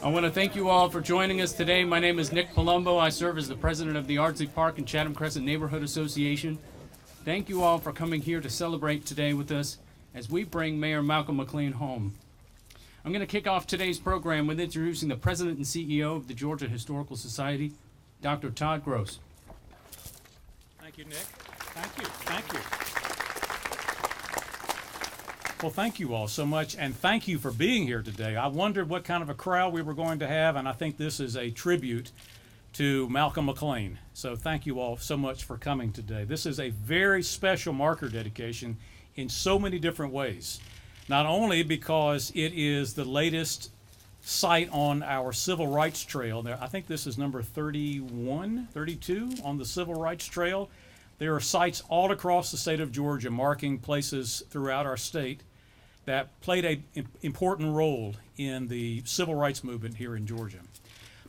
I want to thank you all for joining us today. My name is Nick Palumbo. I serve as the president of the Ardsley Park and Chatham Crescent Neighborhood Association. Thank you all for coming here to celebrate today with us as we bring Mayor Malcolm Maclean home. I'm going to kick off today's program with introducing the president and CEO of the Georgia Historical Society, Dr. Todd Gross. Thank you, Nick. Thank you. Well, thank you all so much, and thank you for being here today. I wondered what kind of a crowd we were going to have, and I think this is a tribute to Malcolm Maclean. So thank you all so much for coming today. This is a very special marker dedication in so many different ways. Not only because it is the latest site on our Civil Rights Trail. I think this is number 31, 32 on the Civil Rights Trail. There are sites all across the state of Georgia marking places throughout our state that played an important role in the civil rights movement here in Georgia.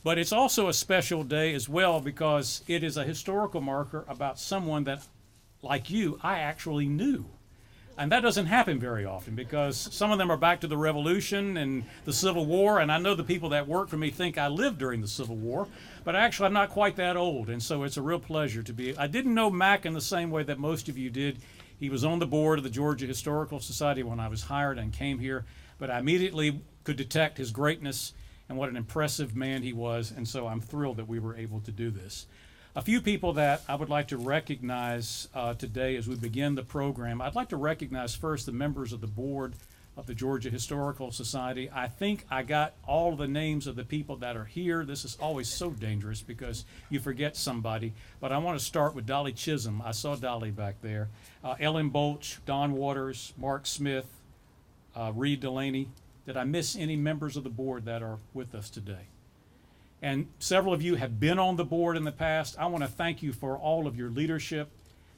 But it's also a special day as well because it is a historical marker about someone that, like you, I actually knew. And that doesn't happen very often because some of them are back to the Revolution and the Civil War, and I know the people that work for me think I lived during the Civil War, but actually I'm not quite that old, and so it's a real pleasure to be. I didn't know Mac in the same way that most of you did. He was on the board of the Georgia Historical Society when I was hired and came here, but I immediately could detect his greatness and what an impressive man he was, and so I'm thrilled that we were able to do this. A few people that I would like to recognize today as we begin the program. I'd like to recognize first the members of the board of the Georgia Historical Society. I think I got all the names of the people that are here. This is always so dangerous because you forget somebody. But I want to start with Dolly Chisholm. I saw Dolly back there. Ellen Bolch, Don Waters, Mark Smith, Reed Delaney. Did I miss any members of the board that are with us today? And several of you have been on the board in the past. I want to thank you for all of your leadership,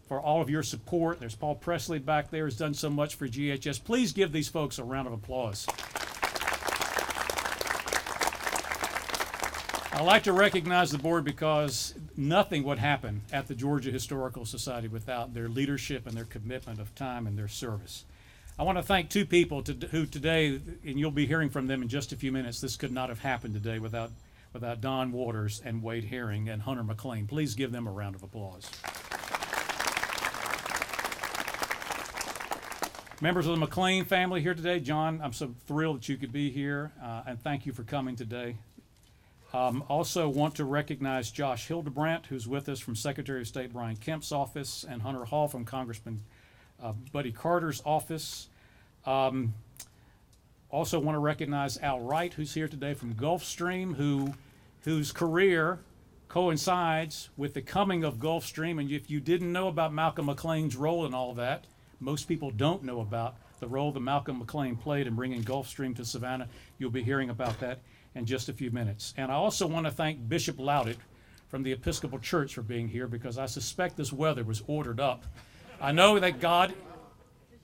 for all of your support. There's Paul Presley back there who's done so much for GHS. Please give these folks a round of applause. I like to recognize the board because nothing would happen at the Georgia Historical Society without their leadership and their commitment of time and their service. I want to thank two people who today, and you'll be hearing from them in just a few minutes, this could not have happened today without Don Waters and Wade Herring and Hunter McLean. Please give them a round of applause. Members of the McLean family here today. John, I'm so thrilled that you could be here, and thank you for coming today. Also want to recognize Josh Hildebrandt, who's with us from Secretary of State Brian Kemp's office, and Hunter Hall from Congressman Buddy Carter's office. Also want to recognize Al Wright, who's here today from Gulfstream, whose career coincides with the coming of Gulfstream. And if you didn't know about Malcolm Maclean's role in all that, most people don't know about the role that Malcolm Maclean played in bringing Gulfstream to Savannah. You'll be hearing about that in just a few minutes. And I also want to thank Bishop Loudit from the Episcopal Church for being here because I suspect this weather was ordered up. I know that God...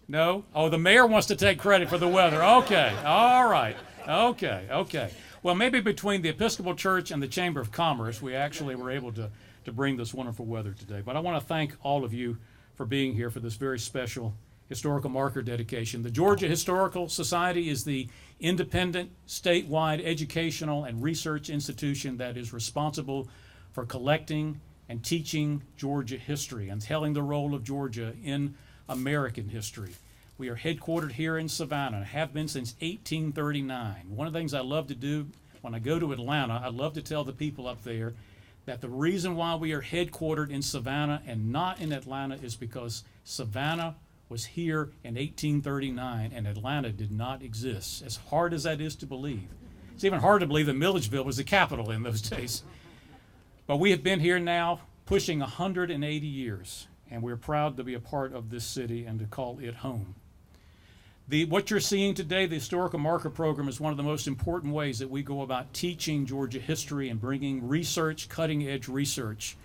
No? Oh, the mayor wants to take credit for the weather. Okay. All right. Okay. Well, maybe between the Episcopal Church and the Chamber of Commerce, we actually were able to bring this wonderful weather today. But I want to thank all of you for being here for this very special historical marker dedication. The Georgia Historical Society is the independent, statewide educational and research institution that is responsible for collecting and teaching Georgia history and telling the role of Georgia in American history. We are headquartered here in Savannah and have been since 1839. One of the things I love to do when I go to Atlanta, I love to tell the people up there that the reason why we are headquartered in Savannah and not in Atlanta is because Savannah was here in 1839 and Atlanta did not exist. As hard as that is to believe. It's even hard to believe that Milledgeville was the capital in those days. But we have been here now pushing 180 years. And we're proud to be a part of this city and to call it home. What you're seeing today, the Historical Marker Program, is one of the most important ways that we go about teaching Georgia history and bringing research, cutting-edge research,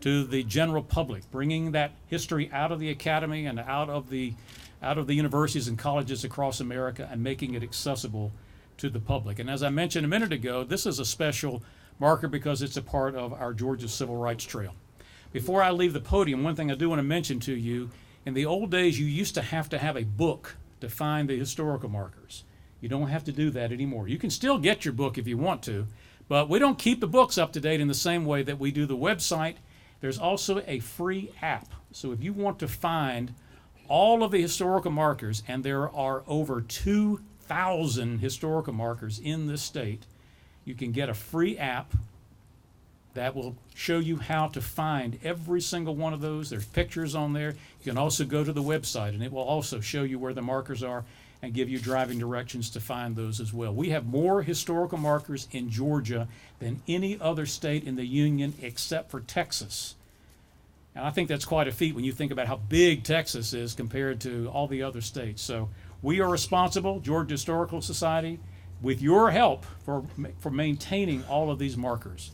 to the general public, bringing that history out of the academy and out of the universities and colleges across America and making it accessible to the public. And as I mentioned a minute ago, this is a special marker because it's a part of our Georgia Civil Rights Trail. Before I leave the podium, one thing I do want to mention to you, in the old days you used to have a book to find the historical markers. You don't have to do that anymore. You can still get your book if you want to, but we don't keep the books up to date in the same way that we do the website. There's also a free app. So if you want to find all of the historical markers, and there are over 2,000 historical markers in this state, you can get a free app that will show you how to find every single one of those. There's pictures on there. You can also go to the website, and it will also show you where the markers are and give you driving directions to find those as well. We have more historical markers in Georgia than any other state in the Union except for Texas. And I think that's quite a feat when you think about how big Texas is compared to all the other states. So we are responsible, Georgia Historical Society, with your help for maintaining all of these markers.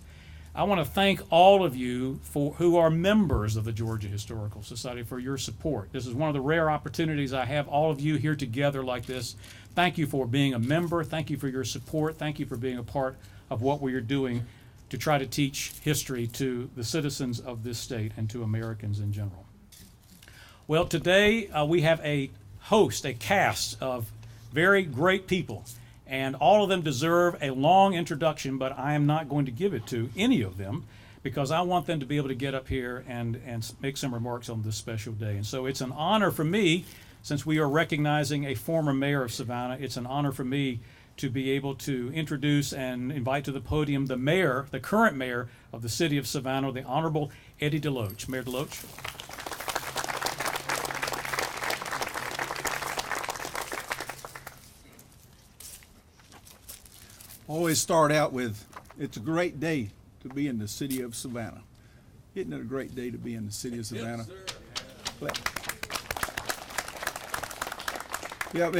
I want to thank all of you who are members of the Georgia Historical Society for your support. This is one of the rare opportunities I have all of you here together like this. Thank you for being a member. Thank you for your support. Thank you for being a part of what we are doing to try to teach history to the citizens of this state and to Americans in general. Well, today we have a cast of very great people, and all of them deserve a long introduction, but I am not going to give it to any of them because I want them to be able to get up here and make some remarks on this special day. And so it's an honor for me, since we are recognizing a former mayor of Savannah, it's an honor for me to be able to introduce and invite to the podium the mayor, the current mayor of the city of Savannah, the Honorable Eddie DeLoach. Mayor DeLoach. Always start out with, it's a great day to be in the city of Savannah. Isn't it a great day to be in the city of Savannah? Yeah,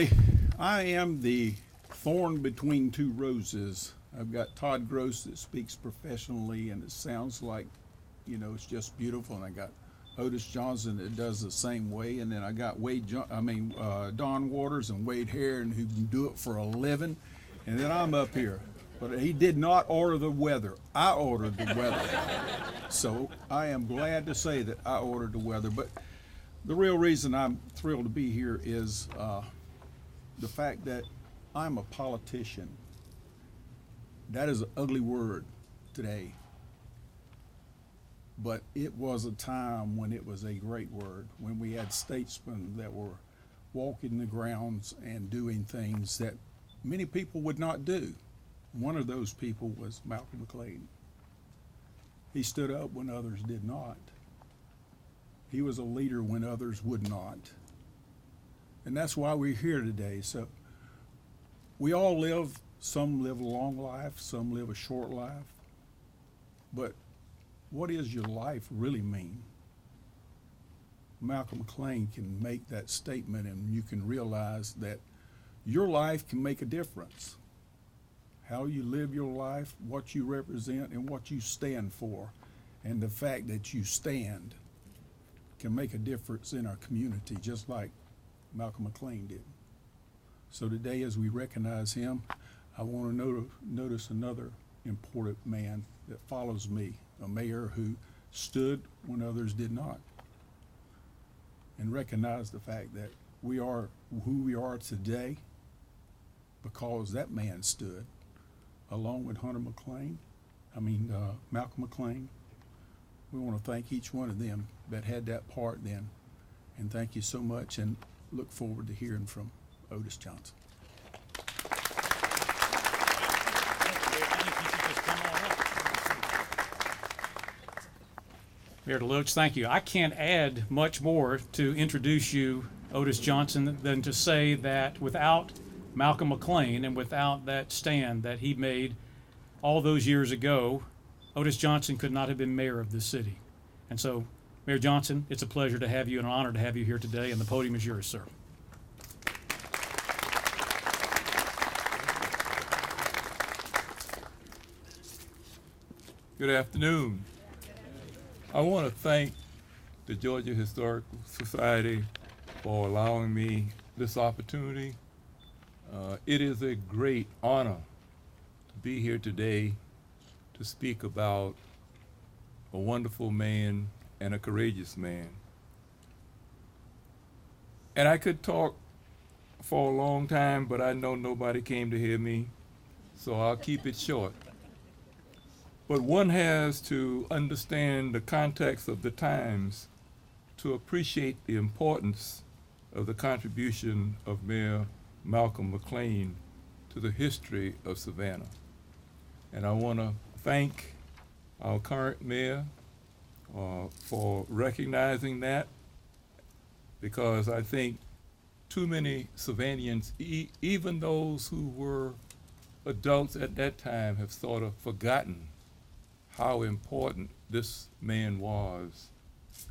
I am the thorn between two roses. I've got Todd Gross that speaks professionally, and it sounds like, it's just beautiful. And I got Otis Johnson that does the same way, and then I got Don Waters and Wade Herron who can do it for a living, and then I'm up here. But he did not order the weather. I ordered the weather. So I am glad to say that I ordered the weather. But the real reason I'm thrilled to be here is the fact that I'm a politician. That is an ugly word today. But it was a time when it was a great word, when we had statesmen that were walking the grounds and doing things that many people would not do. One of those people was Malcolm Maclean. He stood up when others did not. He was a leader when others would not. And that's why we're here today. So we all live, some live a long life, some live a short life. But what does your life really mean? Malcolm Maclean can make that statement, and you can realize that your life can make a difference. How you live your life, what you represent, and what you stand for. And the fact that you stand can make a difference in our community, just like Malcolm Maclean did. So today, as we recognize him, I want to notice another important man that follows me, a mayor who stood when others did not, and recognize the fact that we are who we are today because that man stood, along with Malcolm Maclean. We want to thank each one of them that had that part then, and thank you so much, and look forward to hearing from Otis Johnson. Mayor DeLoach, thank you. I can't add much more to introduce you, Otis Johnson, than to say that without Malcolm Maclean and without that stand that he made all those years ago, Otis Johnson could not have been mayor of this city. And so, Mayor Johnson, it's a pleasure to have you and an honor to have you here today, and the podium is yours, sir. Good afternoon. I want to thank the Georgia Historical Society for allowing me this opportunity. It is a great honor to be here today to speak about a wonderful man and a courageous man. And I could talk for a long time, but I know nobody came to hear me, so I'll keep it short. But one has to understand the context of the times to appreciate the importance of the contribution of Mayor Malcolm Maclean to the history of Savannah. And I want to thank our current mayor for recognizing that, because I think too many Savannahans, even those who were adults at that time, have sort of forgotten how important this man was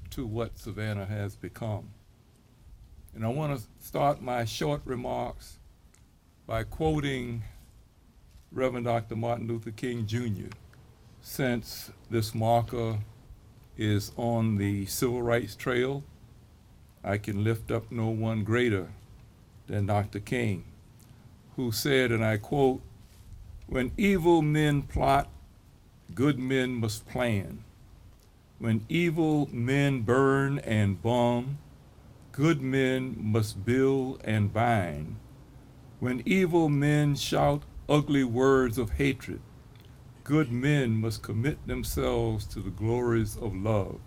to what Savannah has become. And I want to start my short remarks by quoting Reverend Dr. Martin Luther King Jr., since this marker is on the Civil Rights Trail. I can lift up no one greater than Dr. King, who said, and I quote, "When evil men plot, good men must plan. When evil men burn and bomb, good men must build and bind. When evil men shout ugly words of hatred, good men must commit themselves to the glories of love.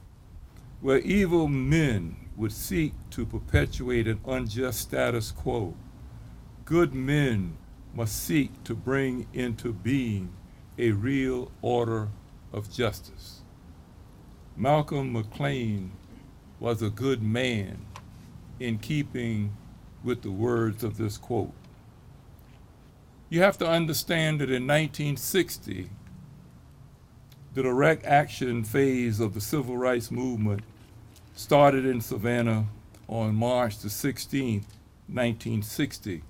Where evil men would seek to perpetuate an unjust status quo, good men must seek to bring into being a real order of justice." Malcolm Maclean was a good man in keeping with the words of this quote. You have to understand that in 1960, the direct action phase of the civil rights movement started in Savannah on March the 16th, 1960,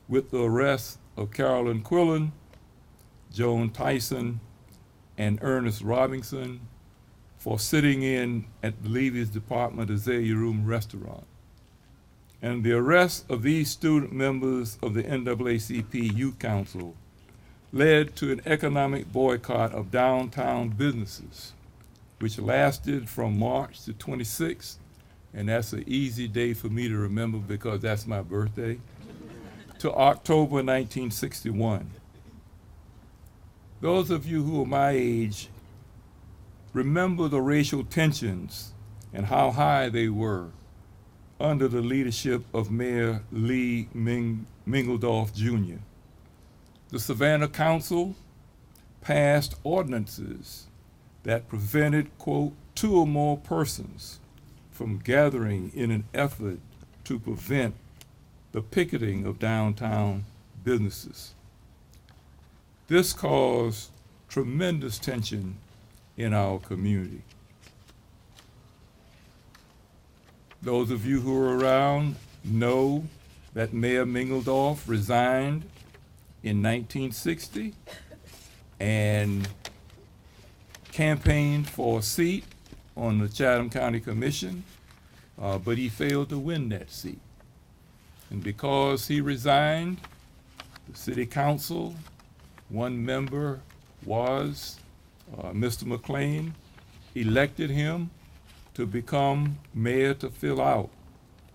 with the arrest of Carolyn Quillen, Joan Tyson, and Ernest Robinson for sitting in at the Levy's Department Azalea Room restaurant. And the arrest of these student members of the NAACP Youth Council led to an economic boycott of downtown businesses, which lasted from March the 26th, and that's an easy day for me to remember because that's my birthday, to October 1961. Those of you who are my age remember the racial tensions and how high they were under the leadership of Mayor Lee Mingledorff Jr. The Savannah Council passed ordinances that prevented, quote, 2 or more persons from gathering in an effort to prevent the picketing of downtown businesses. This caused tremendous tension in our community. Those of you who are around know that Mayor Mingledorff resigned in 1960 and campaigned for a seat on the Chatham County Commission, but he failed to win that seat. And because he resigned, the city council, one member was Mr. Maclean, elected him to become mayor to fill out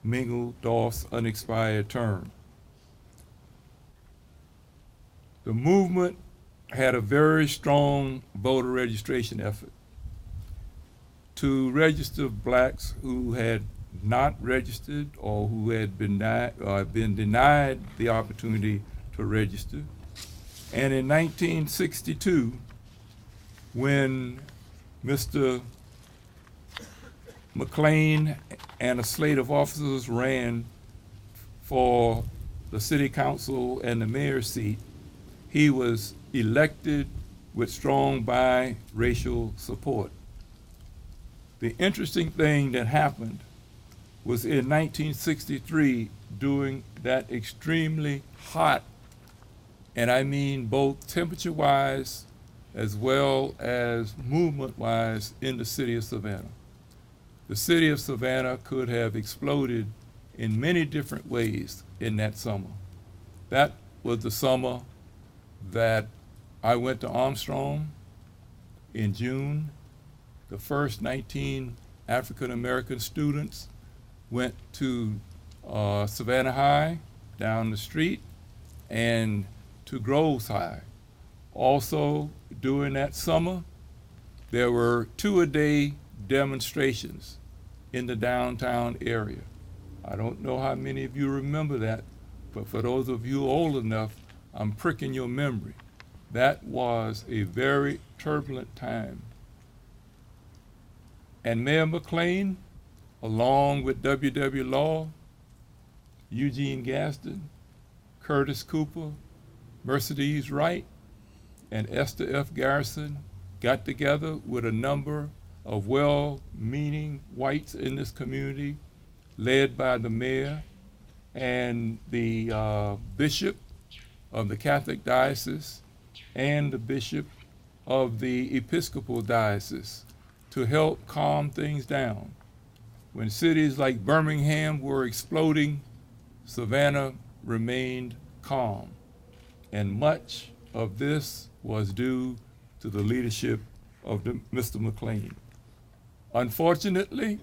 Mingledorff's unexpired term. The movement had a very strong voter registration effort to register blacks who had not registered or who had been denied the opportunity to register. And in 1962, when Mr. Maclean and a slate of officers ran for the city council and the mayor's seat, he was elected with strong biracial support. The interesting thing that happened was in 1963, during that extremely hot, and I mean both temperature-wise as well as movement-wise, in the city of Savannah. The city of Savannah could have exploded in many different ways in that summer. That was the summer that I went to Armstrong in June. The first 19 African American students went to Savannah High down the street and to Groves High. Also, during that summer, there were 2-a-day demonstrations in the downtown area. I don't know how many of you remember that, but for those of you old enough, I'm pricking your memory. That was a very turbulent time. And Mayor Maclean, along with W.W. Law, Eugene Gadsden, Curtis Cooper, Mercedes Wright, and Esther F. Garrison, got together with a number of well-meaning whites in this community, led by the mayor and the bishop of the Catholic Diocese and the bishop of the Episcopal Diocese, to help calm things down. When cities like Birmingham were exploding, Savannah remained calm. And much of this was due to the leadership of Mr. Maclean. Unfortunately,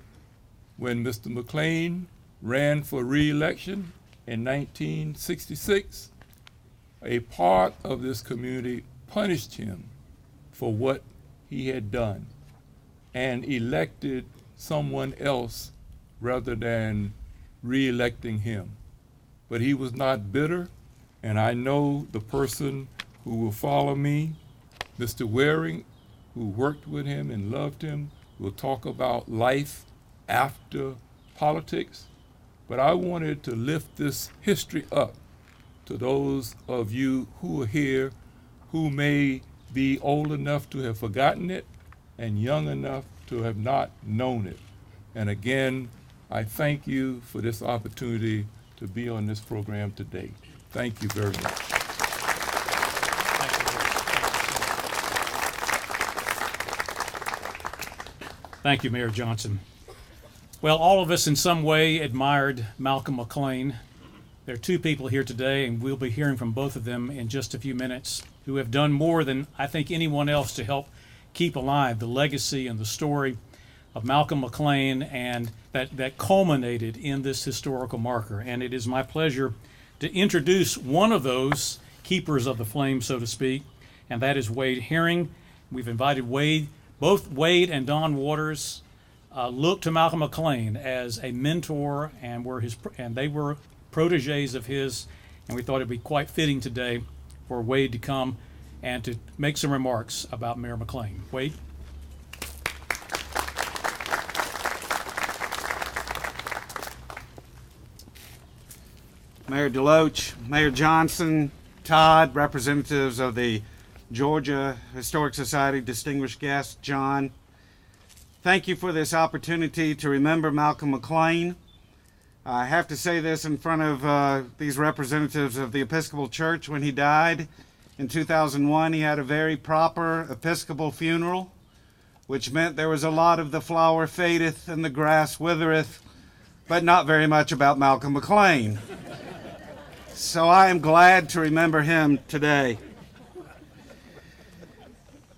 when Mr. Maclean ran for re-election in 1966, a part of this community punished him for what he had done and elected someone else rather than re-electing him. But he was not bitter, and I know the person who will follow me, Mr. Waring, who worked with him and loved him, will talk about life after politics. But I wanted to lift this history up to those of you who are here who may be old enough to have forgotten it and young enough to have not known it. And again, I thank you for this opportunity to be on this program today. Thank you very much. Thank you, Mayor Johnson. Well, all of us in some way admired Malcolm Maclean. There are two people here today, and we'll be hearing from both of them in just a few minutes, who have done more than I think anyone else to help keep alive the legacy and the story of Malcolm Maclean, and that culminated in this historical marker. And it is my pleasure to introduce one of those keepers of the flame, so to speak, and that is Wade Herring. We've invited Wade. Both Wade and Don Waters looked to Malcolm Maclean as a mentor, and they were proteges of his, and we thought it'd be quite fitting today for Wade to come and to make some remarks about Mayor Maclean. Wade? Mayor DeLoach, Mayor Johnson, Todd, representatives of the Georgia Historic Society, distinguished guest John, thank you for this opportunity to remember Malcolm Maclean. I have to say this in front of these representatives of the Episcopal Church. When he died in 2001, he had a very proper Episcopal funeral, which meant there was a lot of the flower fadeth and the grass withereth, but not very much about Malcolm Maclean. So I am glad to remember him today.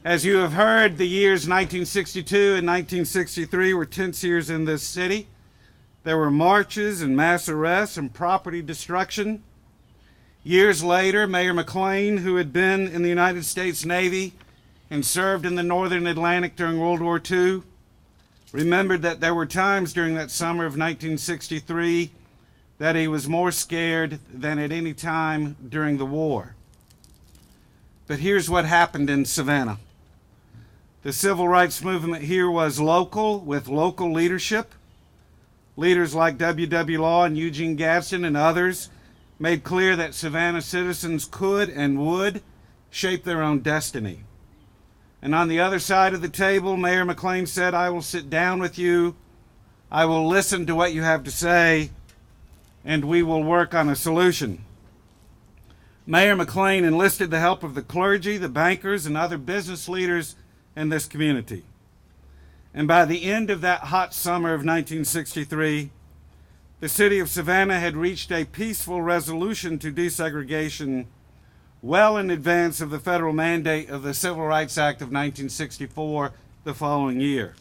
As you have heard, the years 1962 and 1963 were tense years in this city. There were marches and mass arrests and property destruction. Years later, Mayor Maclean, who had been in the United States Navy and served in the Northern Atlantic during World War II, remembered that there were times during that summer of 1963 that he was more scared than at any time during the war. But here's what happened in Savannah. The civil rights movement here was local, with local leadership. Leaders like W.W. Law and Eugene Gadsden and others made clear that Savannah citizens could and would shape their own destiny. And on the other side of the table, Mayor Maclean said, I will sit down with you, I will listen to what you have to say, and we will work on a solution. Mayor Maclean enlisted the help of the clergy, the bankers, and other business leaders in this community. And by the end of that hot summer of 1963, the city of Savannah had reached a peaceful resolution to desegregation well in advance of the federal mandate of the Civil Rights Act of 1964 the following year.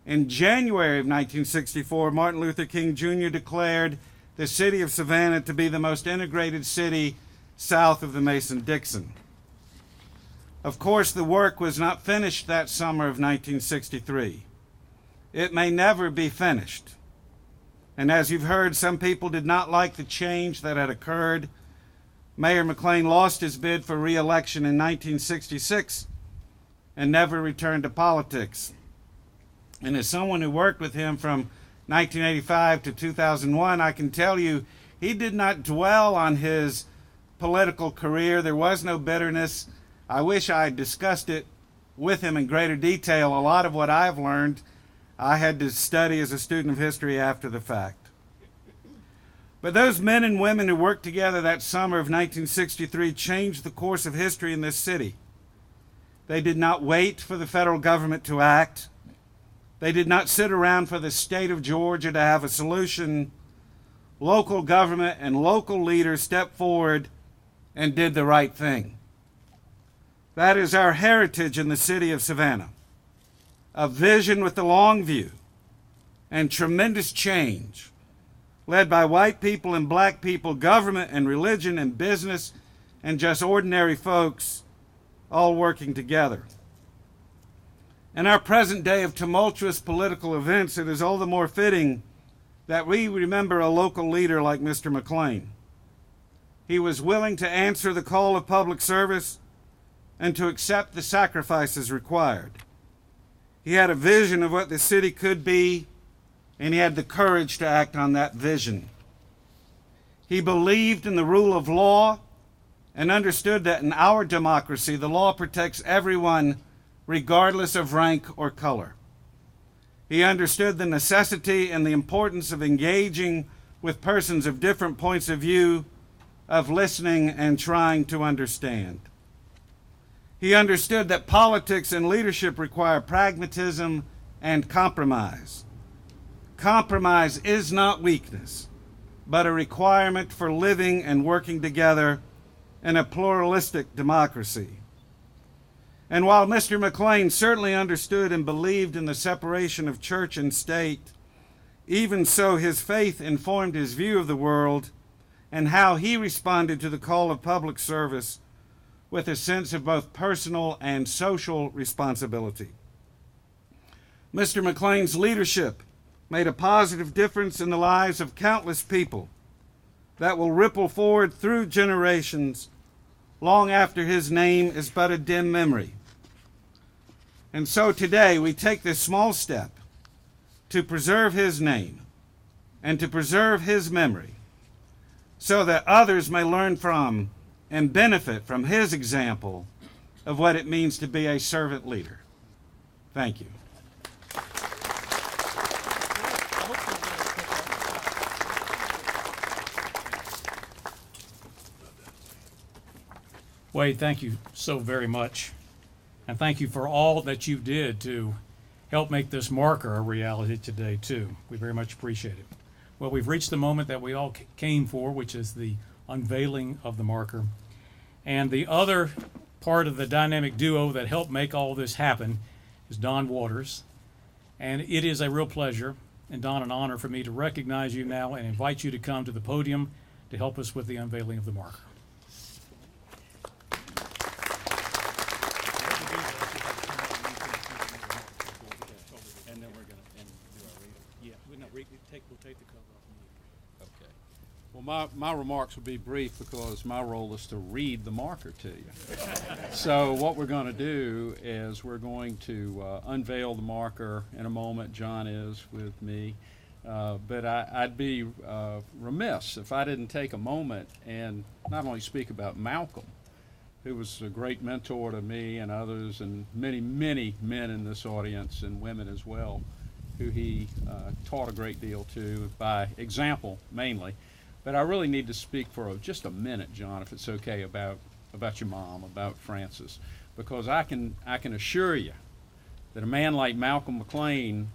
In January of 1964, Martin Luther King Jr. declared the city of Savannah to be the most integrated city south of the Mason-Dixon. Of course, the work was not finished that summer of 1963. It may never be finished. And as you've heard, some people did not like the change that had occurred. Mayor Maclean lost his bid for re-election in 1966 and never returned to politics. And as someone who worked with him from 1985 to 2001, I can tell you he did not dwell on his political career. There was no bitterness. I wish I had discussed it with him in greater detail. A lot of what I've learned, I had to study as a student of history after the fact. But those men and women who worked together that summer of 1963 changed the course of history in this city. They did not wait for the federal government to act. They did not sit around for the state of Georgia to have a solution. Local government and local leaders stepped forward and did the right thing. That is our heritage in the city of Savannah. A vision with the long view and tremendous change, led by white people and black people, government and religion and business, and just ordinary folks all working together. In our present day of tumultuous political events, it is all the more fitting that we remember a local leader like Mr. Maclean. He was willing to answer the call of public service and to accept the sacrifices required. He had a vision of what the city could be, and he had the courage to act on that vision. He believed in the rule of law and understood that in our democracy, the law protects everyone regardless of rank or color. He understood the necessity and the importance of engaging with persons of different points of view, of listening and trying to understand. He understood that politics and leadership require pragmatism and compromise. Compromise is not weakness, but a requirement for living and working together in a pluralistic democracy. And while Mr. Maclean certainly understood and believed in the separation of church and state, even so his faith informed his view of the world and how he responded to the call of public service with a sense of both personal and social responsibility. Mr. Maclean's leadership made a positive difference in the lives of countless people that will ripple forward through generations long after his name is but a dim memory. And so today we take this small step to preserve his name and to preserve his memory so that others may learn from and benefit from his example of what it means to be a servant leader. Thank you. Wade, thank you so very much. And thank you for all that you did to help make this marker a reality today, too. We very much appreciate it. Well, we've reached the moment that we all came for, which is the unveiling of the marker. And the other part of the dynamic duo that helped make all this happen is Don Waters. And it is a real pleasure, and Don, an honor for me to recognize you now and invite you to come to the podium to help us with the unveiling of the marker. We'll take the cover off. Okay. Well, my remarks will be brief because my role is to read the marker to you. So what we're going to do is we're going to unveil the marker in a moment. John is with me. But I'd be remiss if I didn't take a moment and not only speak about Malcolm, who was a great mentor to me and others and many, many men in this audience and women as well, who he taught a great deal to by example mainly. But I really need to speak for just a minute, John, if it's okay, about your mom, about Frances, because I can assure you that a man like Malcolm Maclean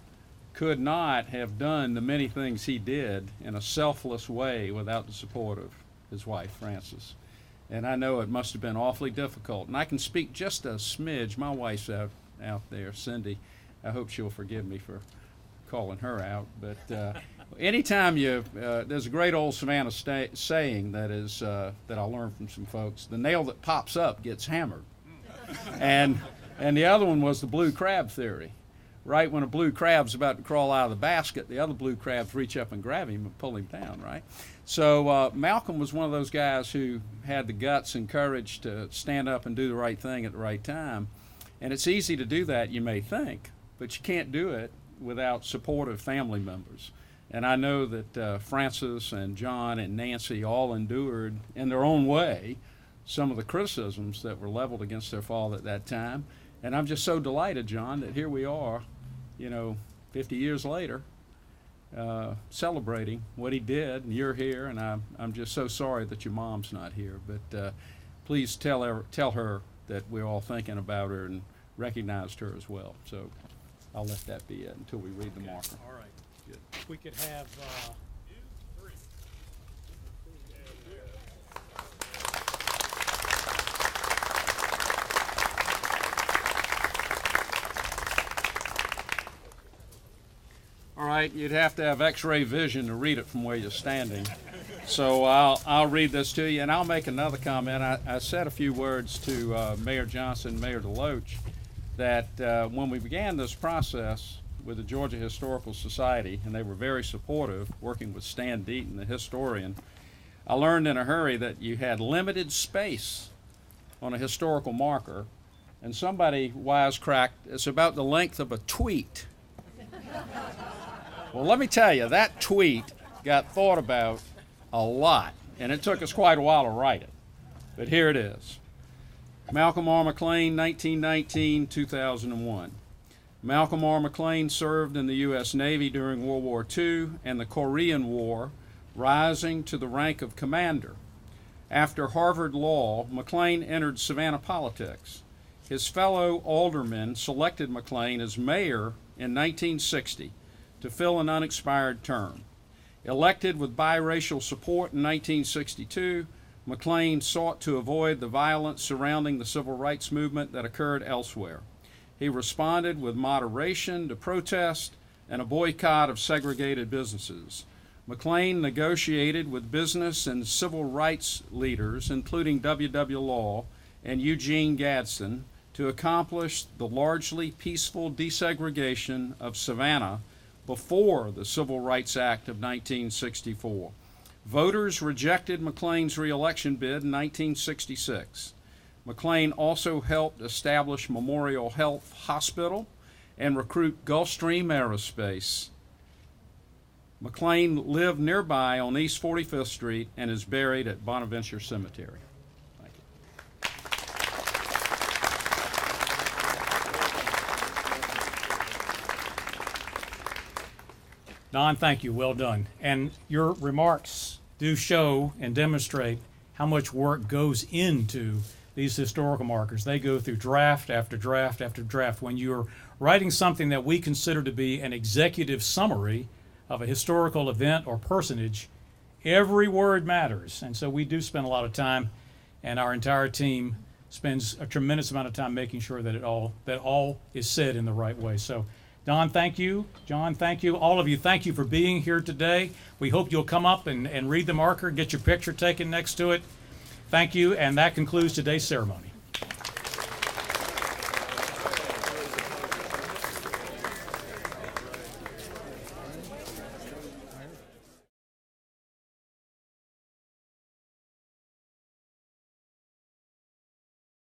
could not have done the many things he did in a selfless way without the support of his wife, Frances. And I know it must have been awfully difficult. And I can speak just a smidge. My wife's out there, Cindy. I hope she'll forgive me for calling her out, but anytime there's a great old Savannah saying that I learned from some folks: the nail that pops up gets hammered. and the other one was the blue crab theory. Right when a blue crab's about to crawl out of the basket, the other blue crabs reach up and grab him and pull him down, right? So Malcolm was one of those guys who had the guts and courage to stand up and do the right thing at the right time. And it's easy to do that, you may think, but you can't do it without supportive family members. And I know that Francis and John and Nancy all endured, in their own way, some of the criticisms that were leveled against their father at that time. And I'm just so delighted, John, that here we are, 50 years later, celebrating what he did, and you're here, and I'm just so sorry that your mom's not here. But please tell her that we're all thinking about her and recognized her as well. So I'll let that be it until we read the marker. All right. Good. We could have. All right, you'd have to have X-ray vision to read it from where you're standing. So I'll read this to you, and I'll make another comment. I said a few words to Mayor Johnson, Mayor DeLoach, that when we began this process with the Georgia Historical Society, and they were very supportive, working with Stan Deaton, the historian, I learned in a hurry that you had limited space on a historical marker, and somebody wisecracked, it's about the length of a tweet. Well, let me tell you, that tweet got thought about a lot, and it took us quite a while to write it. But here it is. Malcolm R. Maclean, 1919-2001. Malcolm R. Maclean served in the U.S. Navy during World War II and the Korean War, rising to the rank of commander. After Harvard Law, Maclean entered Savannah politics. His fellow aldermen selected Maclean as mayor in 1960 to fill an unexpired term. Elected with biracial support in 1962, Maclean sought to avoid the violence surrounding the civil rights movement that occurred elsewhere. He responded with moderation to protest and a boycott of segregated businesses. Maclean negotiated with business and civil rights leaders, including W.W. Law and Eugene Gadsden, to accomplish the largely peaceful desegregation of Savannah before the Civil Rights Act of 1964. Voters rejected Maclean's re-election bid in 1966. Maclean also helped establish Memorial Health Hospital and recruit Gulfstream Aerospace. Maclean lived nearby on East 45th Street and is buried at Bonaventure Cemetery. Thank you. Don, thank you. Well done. And your remarks do show and demonstrate how much work goes into these historical markers. They go through draft after draft after draft. When you're writing something that we consider to be an executive summary of a historical event or personage, every word matters. And so we do spend a lot of time, and our entire team spends a tremendous amount of time making sure that all is said in the right way. So Don, thank you. John, thank you. All of you, thank you for being here today. We hope you'll come up and read the marker, get your picture taken next to it. Thank you, and that concludes today's ceremony.